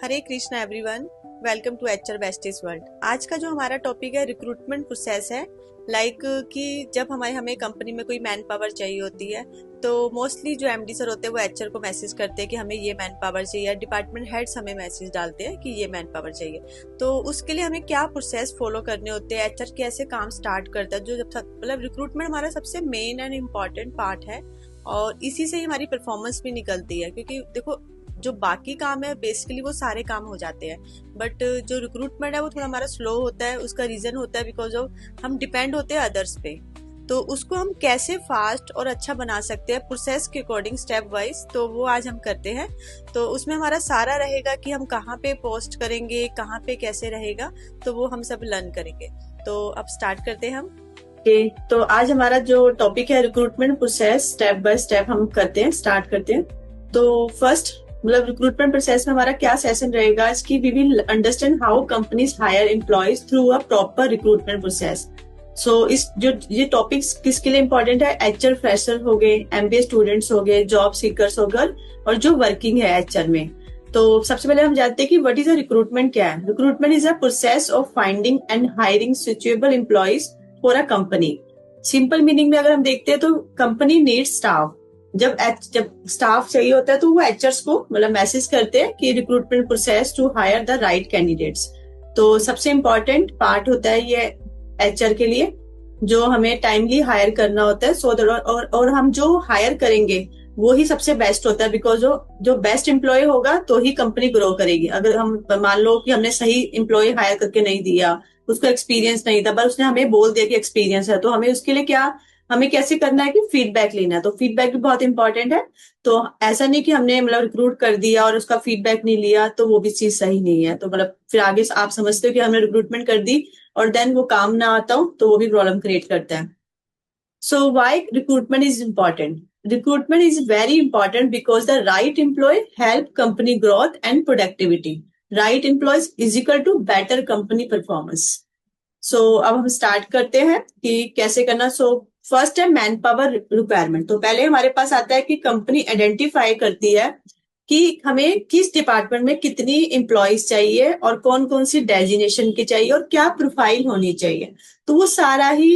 Hare Krishna everyone, welcome to HR besties world. आज का जो हमारा टॉपिक है रिक्रूटमेंट प्रोसेस है। कि जब हमें कंपनी में कोई मैन पावर चाहिए होती है तो मोस्टली जो एमडी सर होते हैं वो एचआर को मैसेज करते हैं कि हमें ये मैन पावर चाहिए। डिपार्टमेंट हेड्स हमें मैसेज डालते हैं कि ये मैन पावर चाहिए। तो उसके लिए हमें क्या प्रोसेस फॉलो करने होते हैं, एचआर कैसे काम स्टार्ट करता है, जो जब मतलब रिक्रूटमेंट हमारा सबसे मेन एंड इम्पॉर्टेंट पार्ट है और इसी से ही हमारी परफॉर्मेंस भी निकलती है। क्योंकि देखो, जो बाकी काम है बेसिकली वो सारे काम हो जाते हैं, बट जो रिक्रूटमेंट है वो थोड़ा हमारा स्लो होता है। उसका रीजन होता है बिकॉज ऑफ हम डिपेंड होते हैं अदर्स पे। तो उसको हम कैसे फास्ट और अच्छा बना सकते हैं प्रोसेस के अकॉर्डिंग स्टेप वाइज, तो वो आज हम करते हैं। तो उसमें हमारा सारा रहेगा कि हम कहाँ पे पोस्ट करेंगे, कहाँ पे कैसे रहेगा, तो वो हम सब लर्न करेंगे। तो अब स्टार्ट करते हैं हम। तो आज हमारा जो टॉपिक है recruitment process, step by step हम करते हैं, स्टार्ट करते हैं। तो फर्स्ट मतलब रिक्रूटमेंट प्रोसेस में हमारा क्या सेशन रहेगा इसकी, we will understand how companies hire employees through a proper recruitment process. So ये टॉपिक्स किसके लिए इंपॉर्टेंट है? एचआर फ्रेशर हो गए, एमबीए स्टूडेंट्स हो गए, जॉब सीकर्स हो गए और जो वर्किंग है एचआर में। तो सबसे पहले हम जानते हैं कि व्हाट इज अ रिक्रूटमेंट क्या है। Recruitment is a process of finding and hiring suitable employees for a company. Simple meaning में अगर हम देखते हैं तो कंपनी नीड्स स्टाफ। जब स्टाफ चाहिए होता है तो वो एचआर्स को मतलब मैसेज करते हैं कि recruitment process to hire the right candidates. तो सबसे इम्पोर्टेंट पार्ट होता है ये एचआर के लिए, जो हमें टाइमली हायर करना होता है। सो और हम जो हायर करेंगे वो ही सबसे बेस्ट होता है, बिकॉज जो बेस्ट एम्प्लॉय होगा तो ही कंपनी ग्रो करेगी। अगर हम मान लो कि हमने सही एम्प्लॉय हायर करके नहीं दिया, उसको एक्सपीरियंस नहीं था, बस उसने हमें बोल दिया कि एक्सपीरियंस है, तो हमें उसके लिए क्या, हमें कैसे करना है कि फीडबैक लेना है। तो फीडबैक भी बहुत इंपॉर्टेंट है। तो ऐसा नहीं कि हमने मतलब रिक्रूट कर दिया और उसका फीडबैक नहीं लिया, तो वो भी चीज सही नहीं है। तो मतलब फिर आगे आप समझते हो कि हमने रिक्रूटमेंट कर दी और देन वो काम ना आता हो तो वो भी प्रॉब्लम क्रिएट करता है। So why recruitment is important? Recruitment is very important because the right employee help company growth and productivity. Right employees is equal to better company performance. So अब हम स्टार्ट करते हैं कि कैसे करना। फर्स्ट है मैन पावर रिक्वायरमेंट। तो पहले हमारे पास आता है कि कंपनी आइडेंटिफाई करती है कि हमें किस डिपार्टमेंट में कितनी एम्प्लॉयज चाहिए और कौन कौन सी डेजिग्नेशन की चाहिए और क्या प्रोफाइल होनी चाहिए। तो वो सारा ही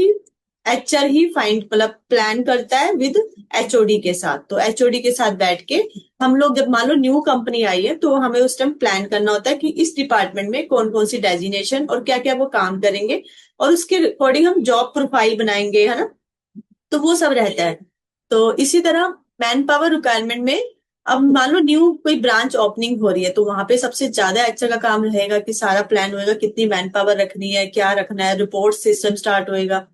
एचआर ही फाइंड मतलब प्लान करता है विद एचओडी के साथ। तो एचओडी के साथ बैठ के हम लोग, जब मान लो न्यू कंपनी आई है तो हमें उस टाइम प्लान करना होता है कि इस डिपार्टमेंट में कौन कौन सी डेजिग्नेशन और क्या क्या वो काम करेंगे और उसके अकॉर्डिंग हम जॉब प्रोफाइल बनाएंगे, है ना। तो वो सब रहता है। तो इसी तरह मैन पावर रिक्वायरमेंट में अब मान लो न्यू कोई ब्रांच ओपनिंग हो रही है तो वहां पे सबसे ज्यादा अच्छा का काम रहेगा कि सारा प्लान होएगा कितनी मैन पावर रखनी है, क्या रखना है, रिपोर्ट सिस्टम स्टार्ट होएगा।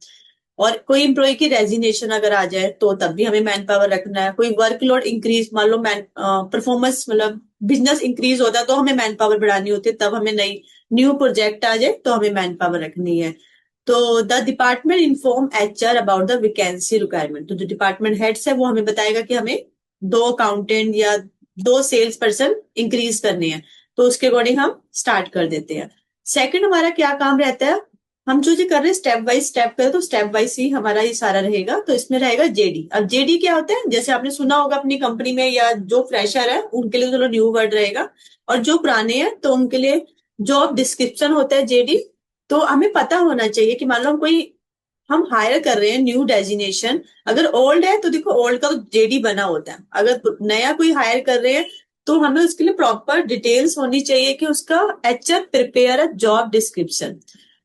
और कोई एम्प्लॉय की रेजिग्नेशन अगर आ जाए तो तब भी हमें मैन पावर रखना है। कोई वर्कलोड इंक्रीज, मान लो मैन परफॉर्मेंस मतलब बिजनेस इंक्रीज होता है तो हमें मैन पावर बढ़ानी होती है, तब हमें नई न्यू प्रोजेक्ट आ जाए तो हमें मैन पावर रखनी है। तो the department inform HR about the vacancy requirement. तो जो डिपार्टमेंट हेड्स है वो हमें बताएगा कि हमें 2 अकाउंटेंट या 2 सेल्स पर्सन इंक्रीज करने हैं, तो उसके अकॉर्डिंग हम स्टार्ट कर देते हैं। सेकंड हमारा क्या काम रहता है, हम जो कर रहे हैं स्टेप बाय स्टेप करें तो स्टेप वाइज ही हमारा ये सारा रहेगा। तो इसमें रहेगा जेडी। अब जेडी क्या होता है, जैसे आपने सुना होगा अपनी कंपनी में, या जो फ्रेशर है उनके लिए चलो न्यू वर्ड रहेगा, और जो पुराने हैं तो उनके लिए जॉब डिस्क्रिप्शन होता है जेडी। तो हमें पता होना चाहिए कि मान लो हम हायर कर रहे हैं न्यू डेजिग्नेशन, अगर ओल्ड है तो देखो ओल्ड का तो जेडी बना होता है। अगर नया कोई हायर कर रहे हैं तो हमें उसके लिए प्रॉपर डिटेल्स होनी चाहिए कि उसका HR prepare a job description.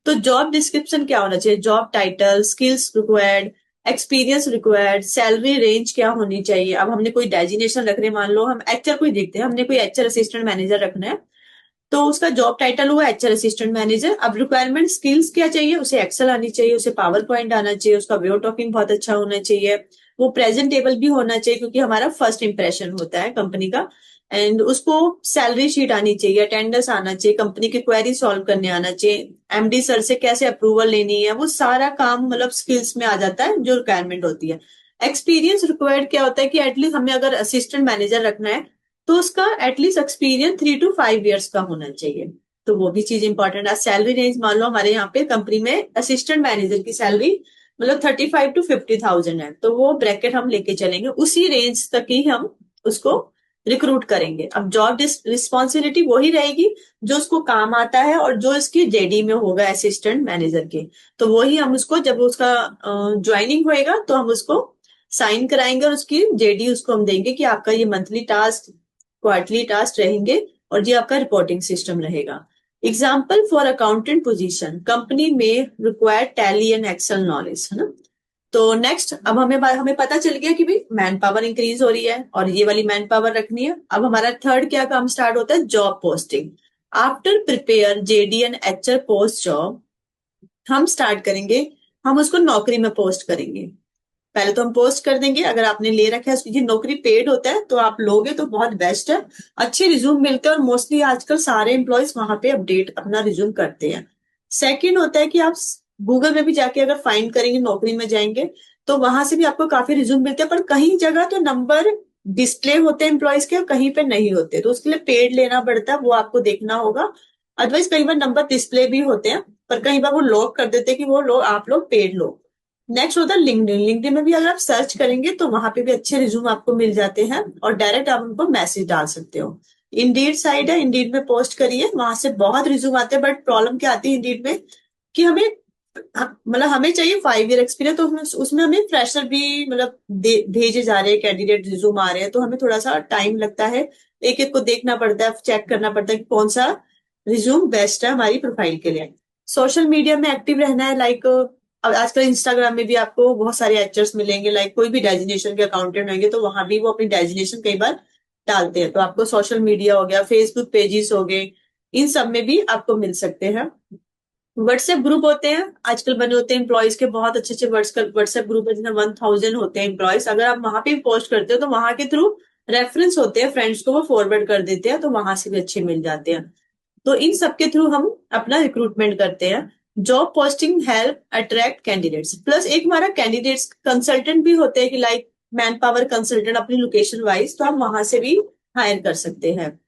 तो जॉब डिस्क्रिप्शन क्या होना चाहिए, job title, skills required, experience required, salary range क्या होनी चाहिए। अब हमने कोई डेजिग्नेशन रख रहे हैं, मान लो हम एचआर को ही देखते हैं, हमने कोई एचआर असिस्टेंट मैनेजर रखना है तो उसका जॉब टाइटल हुआ एचआर असिस्टेंट मैनेजर। अब रिक्वायरमेंट स्किल्स क्या चाहिए, उसे एक्सेल आनी चाहिए, उसे पावर पॉइंट आना चाहिए, उसका वे ऑफ टॉकिंग बहुत अच्छा होना चाहिए, वो प्रेजेंटेबल भी होना चाहिए क्योंकि हमारा फर्स्ट इंप्रेशन होता है कंपनी का। एंड उसको सैलरी शीट आनी चाहिए, अटेंडेंस आना चाहिए, कंपनी की क्वेरी सॉल्व करने आना चाहिए, एमडी सर से कैसे अप्रूवल लेनी है, वो सारा काम मतलब स्किल्स में आ जाता है जो रिक्वायरमेंट होती है। एक्सपीरियंस रिक्वायर्ड क्या होता है कि एटलीस्ट हमें अगर असिस्टेंट मैनेजर रखना है तो उसका एटलीस्ट एक्सपीरियंस 3 to 5 years का होना चाहिए। तो वो भी चीज इंपॉर्टेंट है। सैलरी रेंज मान लो हमारे यहाँ पे कंपनी में असिस्टेंट मैनेजर की सैलरी मतलब 35 to 50,000 है, तो वो ब्रैकेट हम लेके चलेंगे, उसी रेंज तक ही हम उसको रिक्रूट करेंगे। अब जॉब रिस्पॉन्सिबिलिटी वही रहेगी जो उसको काम आता है और जो इसकी जेडी में होगा असिस्टेंट मैनेजर के। तो वही हम उसको जब उसका ज्वाइनिंग होएगा तो हम उसको साइन कराएंगे और उसकी जेडी उसको हम देंगे कि आपका ये मंथली टास्क, क्वार्टरली टास्क रहेंगे और ये आपका रिपोर्टिंग सिस्टम रहेगा। Example for accountant position, company में require Tally and Excel knowledge, है ना। तो नेक्स्ट, अब हमें पता चल गया कि भाई मैन पावर इंक्रीज हो रही है और ये वाली मैन पावर रखनी है। अब हमारा थर्ड क्या काम स्टार्ट होता है, job posting. After prepare JD and HR post job, हम स्टार्ट करेंगे, हम उसको नौकरी में पोस्ट करेंगे। पहले तो हम पोस्ट कर देंगे, अगर आपने ले रखा है उसकी नौकरी पेड होता है तो आप लोगे तो बहुत बेस्ट है, अच्छे रिज्यूम मिलते हैं और मोस्टली आजकल सारे एम्प्लॉयज वहां पे अपडेट अपना रिज्यूम करते हैं। सेकंड होता है कि आप गूगल में भी जाके अगर फाइंड करेंगे, नौकरी में जाएंगे तो वहां से भी आपको काफी रिज्यूम मिलते हैं, पर कहीं जगह तो नंबर डिस्प्ले होते हैं एम्प्लॉयज के और कहीं पे नहीं होते, तो उसके लिए पेड लेना पड़ता है, वो आपको देखना होगा। अदरवाइज कई बार नंबर डिस्प्ले भी होते हैं पर कई बार वो लॉक कर देते हैं कि वो लोग आप लोग पेड लो। नेक्स्ट होता है लिंक्डइन। लिंक्डइन में भी अगर आप सर्च करेंगे तो वहां पे भी अच्छे रिज्यूम आपको मिल जाते हैं और डायरेक्ट आप उनको मैसेज डाल सकते हो। इंडीड साइट है, इंडीड में पोस्ट करिए, वहां से बहुत रिज्यूम आते हैं, बट प्रॉब्लम क्या आती है इंडीड में कि हमें मतलब हमें चाहिए 5 ईयर एक्सपीरियंस, तो उसमें हमें फ्रेशर भी मतलब भेजे जा रहे हैं, कैंडिडेट रिज्यूम आ रहे हैं, तो हमें थोड़ा सा टाइम लगता है, एक एक को देखना पड़ता है, चेक करना पड़ता है कि कौन सा रिज्यूम बेस्ट है हमारी प्रोफाइल के लिए। सोशल मीडिया में एक्टिव रहना है, लाइक अब आजकल इंस्टाग्राम में भी आपको बहुत सारे एचर्स मिलेंगे, लाइक कोई भी डेजिग्नेशन के अकाउंटेंट होंगे तो वहां भी वो अपनी डेजिग्नेशन कई बार डालते हैं, तो आपको सोशल मीडिया हो गया, फेसबुक पेजेस हो गए, इन सब में भी आपको मिल सकते हैं। व्हाट्सएप ग्रुप होते हैं आजकल बने होते हैं एम्प्लॉयज के, बहुत अच्छे अच्छे व्हाट्सएप ग्रुप है जिसमें 1000 होते हैं एम्प्लॉयज। अगर आप वहां पे पोस्ट करते हो तो वहां के थ्रू रेफरेंस होते हैं, फ्रेंड्स को वो फॉरवर्ड कर देते हैं, तो वहां से भी अच्छे मिल जाते हैं। तो इन सब के थ्रू हम अपना रिक्रूटमेंट करते हैं। Job posting help attract candidates, plus एक हमारा कैंडिडेट्स कंसल्टेंट भी होते हैं कि लाइक मैन पावर कंसल्टेंट अपनी लोकेशन वाइज, तो हम वहां से भी हायर कर सकते हैं।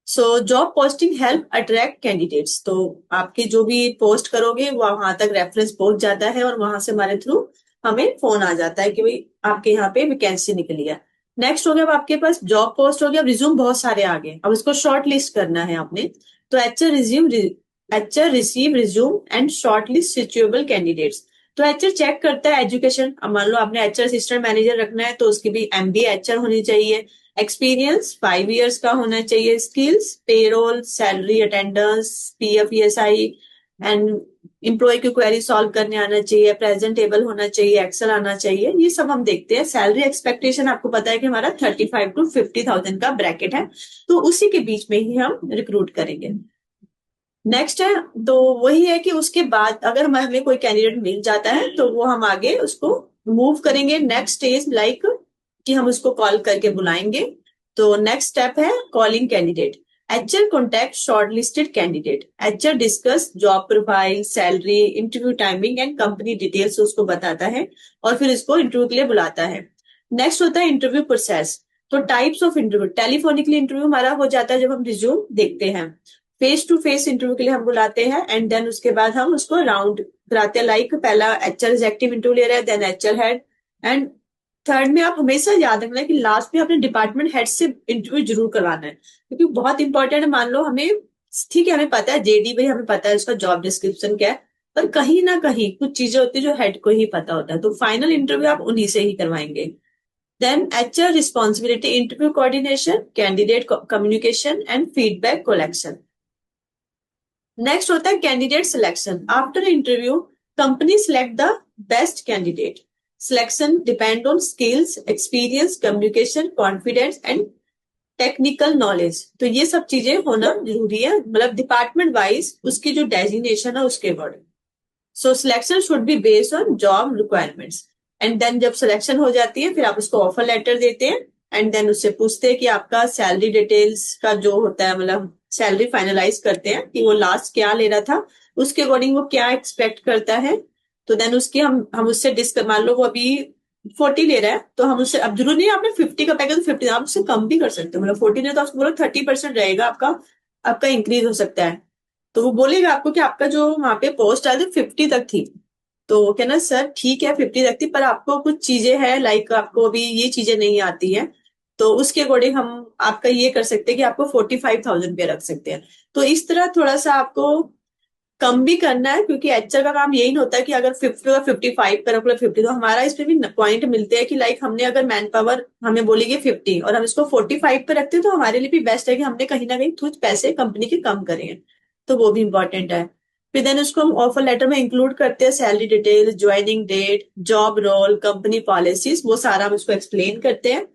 So job posting help attract candidates, तो आपके जो भी पोस्ट करोगे वो वहां तक रेफरेंस पहुंच जाता है और वहां से हमारे थ्रू हमें फोन आ जाता है कि भाई आपके यहाँ पे वैकेंसी निकली है। नेक्स्ट हो गया, अब आपके पास जॉब पोस्ट हो गया, रिज्यूम बहुत सारे आ गए, अब इसको शॉर्ट लिस्ट करना है आपने। तो HR receive resume and shortlist suitable candidates. तो एचआर चेक करता है एजुकेशन, अब मान लो आपने एचआर असिस्टेंट मैनेजर रखना है तो उसकी भी एमबीए एचआर होनी चाहिए, एक्सपीरियंस 5 इयर्स का होना चाहिए, skills payroll, salary, attendance, PF, ESI and employ की क्वेरी सॉल्व करने आना चाहिए, प्रेजेंटेबल होना चाहिए, एक्सेल आना चाहिए, ये सब हम देखते हैं। सैलरी एक्सपेक्टेशन आपको पता है कि हमारा 35 to 50,000 का ब्रैकेट है, तो उसी के बीच में ही हम रिक्रूट करेंगे। नेक्स्ट है, तो वही है कि उसके बाद अगर हमें कोई कैंडिडेट मिल जाता है तो वो हम आगे उसको मूव करेंगे नेक्स्ट स्टेज, लाइक कि हम उसको कॉल करके बुलाएंगे। तो नेक्स्ट स्टेप है calling candidate. HR contact short listed candidate, HR discuss job profile, salary, interview timing and company details उसको बताता है और फिर इसको इंटरव्यू के लिए बुलाता है। नेक्स्ट होता है इंटरव्यू प्रोसेस। तो types of interview, telephonically interview हमारा हो जाता है जब हम रिज्यूम देखते हैं, फेस टू फेस इंटरव्यू के लिए हम बुलाते हैं एंड देन उसके बाद हम उसको राउंड कराते हैं, लाइक पहला एचआर एग्जेक्टिव इंटरव्यू ले रहे हैं, then HR head, and third में आप हमेशा याद रखना है कि लास्ट में अपने डिपार्टमेंट हेड से इंटरव्यू जरूर करवाना है, क्योंकि बहुत इंपॉर्टेंट है। मान लो हमें, ठीक है हमें पता है जेडी भाई, हमें पता है उसका जॉब डिस्क्रिप्शन क्या है, पर कहीं ना कहीं कुछ चीजें होती है जो हेड को ही पता होता है, तो फाइनल इंटरव्यू आप उन्हीं से ही करवाएंगे। Then HR responsibility, interview coordination, candidate communication and feedback collection. Next होता है candidate selection. After interview company select the best candidate, selection depend on skills, experience, communication, confidence and technical knowledge. तो ये सब चीजें होना जरूरी है, मतलब डिपार्टमेंट वाइज उसकी जो डेजिग्नेशन है उसके according. So selection should be based on job requirements and then जब सिलेक्शन हो जाती है फिर आप उसको ऑफर लेटर देते हैं एंड देन उससे पूछते हैं कि आपका सैलरी डिटेल्स का जो होता है, मतलब सैलरी फाइनलाइज करते हैं कि वो लास्ट क्या ले रहा था, उसके अकॉर्डिंग वो क्या एक्सपेक्ट करता है। तो देन उसकी हम उससे डिस्कस, मान लो वो अभी 40 ले रहा है तो हम उससे, अब जरूर नहीं आपने 50 का पैकेज 50, आप उससे कम भी कर सकते हो, मतलब 40 नहीं तो आप बोलो 30% रहेगा आपका, आपका इंक्रीज हो सकता है। तो वो बोलेगा आपको कि आपका जो वहां पे पोस्ट आई थी 50 तक थी, तो वो कहना सर ठीक है 50 तक थी पर आपको कुछ चीजें हैं, लाइक आपको अभी ये चीजें नहीं आती है, तो उसके अकॉर्डिंग हम आपका ये कर सकते हैं कि आपको 45,000 पे रख सकते हैं। तो इस तरह थोड़ा सा आपको कम भी करना है, क्योंकि एचआर का काम यही नहीं होता कि अगर 50 और 55 का रखो 50, तो हमारा इसमें भी पॉइंट मिलते हैं कि लाइक हमने अगर मैन पावर हमें बोलेगी 50 और हम इसको 45 पे रखते हैं, तो हमारे लिए भी बेस्ट है कि हमने कहीं ना कहीं कुछ पैसे कंपनी के कम करे हैं। तो वो भी इंपॉर्टेंट है। फिर देन उसको हम ऑफर लेटर में इंक्लूड करते हैं salary detail, joining date, job role, company policies, वो सारा हम उसको एक्सप्लेन करते हैं।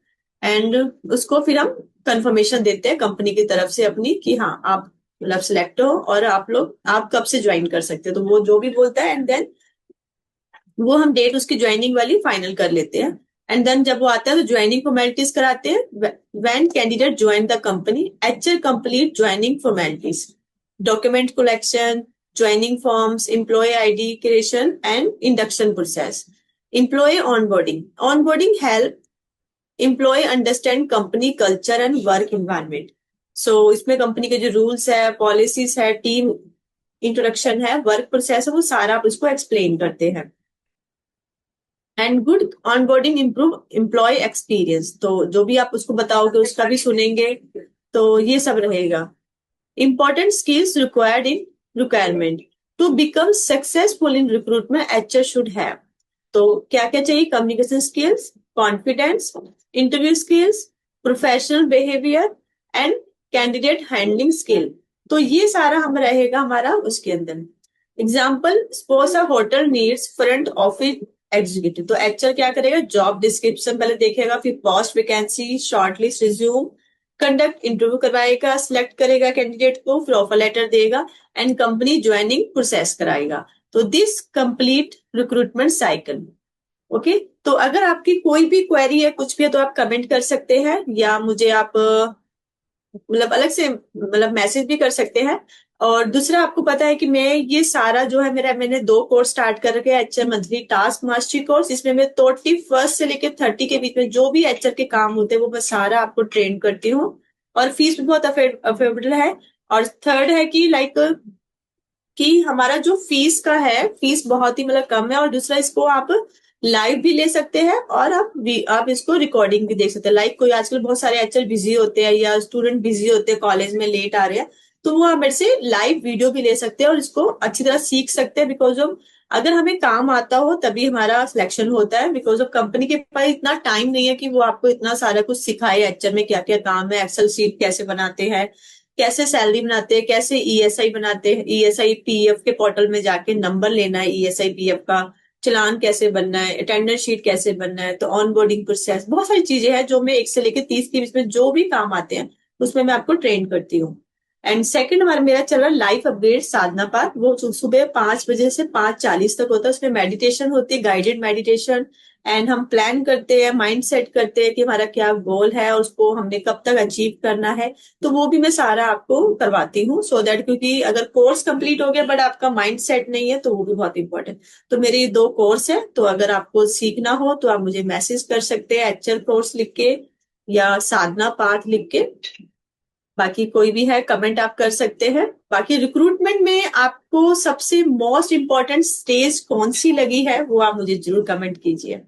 एंड उसको फिर हम कंफर्मेशन देते हैं कंपनी की तरफ से अपनी कि हाँ आप मतलब सिलेक्ट हो और आप कब से ज्वाइन कर सकते हो, तो वो जो भी बोलता है एंड देन वो हम डेट उसकी ज्वाइनिंग वाली फाइनल कर लेते हैं। एंड देन जब वो आता है तो ज्वाइनिंग फॉर्मेलिटीज कराते हैं। When candidate join the company, HR complete joining formalities, document collection, joining forms, employee ID creation and induction process, employee onboarding. Onboarding help employee understand company culture and work environment. So इसमें company के जो rules है, policies है, team introduction है, work process है, वो सारा आप उसको एक्सप्लेन करते हैं। And good onboarding improve employee experience, तो जो भी आप उसको बताओगे उसका भी सुनेंगे। तो ये सब रहेगा। Important skills required in requirement to become successful in recruitment HR should have. तो क्या क्या चाहिए? Communication skills, confidence, interview skills, professional behaviour and candidate handling skill. तो ये सारा हम रहेगा हमारा उसके अंदर। Example, suppose a hotel needs front office executive, तो एचआर क्या करेगा? जॉब डिस्क्रिप्शन पहले देखेगा, फिर post vacancy, shortlist resume, conduct interview करवाएगा, सिलेक्ट करेगा कैंडिडेट को, फिर ऑफर लेटर देगा एंड कंपनी ज्वाइनिंग प्रोसेस कराएगा। तो this complete recruitment cycle. Okay, तो अगर आपकी कोई भी क्वेरी है, कुछ भी है, तो आप कमेंट कर सकते हैं या मुझे आप मतलब अलग से मतलब मैसेज भी कर सकते हैं। और दूसरा, आपको पता है कि मैं ये सारा जो है मेरा, मैंने 2 कोर्स स्टार्ट कर रखे हैं। HR monthly task mastery course, इसमें मैं 31 से लेकर 30 के बीच में जो भी एचआर के काम होते हैं वो मैं सारा आपको ट्रेन करती हूँ। और फीस भी बहुत अफोर्डेबल है। और थर्ड है कि लाइक कि हमारा जो फीस का है, फीस बहुत ही मतलब कम है। और दूसरा, इसको आप लाइव भी ले सकते हैं और आप इसको रिकॉर्डिंग भी देख सकते हैं। लाइक कोई आजकल बहुत सारे एचआर बिजी होते हैं या स्टूडेंट बिजी होते हैं, कॉलेज में लेट आ रहे हैं, तो वो आप मेरे से लाइव वीडियो भी ले सकते हैं और इसको अच्छी तरह सीख सकते हैं। बिकॉज ऑफ अगर हमें काम आता हो तभी हमारा सिलेक्शन होता है। बिकॉज ऑफ कंपनी के पास इतना टाइम नहीं है कि वो आपको इतना सारा कुछ सिखाए एचआर में क्या क्या काम है, एक्सेल शीट कैसे बनाते हैं, कैसे सैलरी बनाते हैं, कैसे ईएसआई बनाते हैं, ईएसआई पीएफ के पोर्टल में जाके नंबर लेना है ईएसआई पीएफ का, चलान कैसे बनना है, अटेंडेंस शीट कैसे बनना है, तो ऑनबोर्डिंग प्रोसेस, बहुत सारी चीजें हैं जो मैं 1 से लेकर 30 के बीच में जो भी काम आते हैं उसमें मैं आपको ट्रेन करती हूँ। एंड सेकंड हमारा मेरा चल रहा है लाइफ अपग्रेड साधना पाठ, वो सुबह 5 बजे से 5:40 तक होता है। उसमें मेडिटेशन होती है, गाइडेड मेडिटेशन। एंड हम प्लान करते हैं, माइंड सेट करते हैं कि हमारा क्या गोल है और उसको हमने कब तक अचीव करना है। तो वो भी मैं सारा आपको करवाती हूँ, सो दैट क्योंकि अगर कोर्स कंप्लीट हो गया बट आपका माइंड सेट नहीं है तो वो भी बहुत इंपॉर्टेंट। तो मेरे ये 2 कोर्स है, तो अगर आपको सीखना हो तो आप मुझे मैसेज कर सकते हैं एचएल कोर्स लिख के या साधना पाठ लिख के। बाकी कोई भी है कमेंट आप कर सकते हैं। बाकी रिक्रूटमेंट में आपको सबसे मोस्ट इंपॉर्टेंट स्टेज कौन सी लगी है वो आप मुझे जरूर कमेंट कीजिए।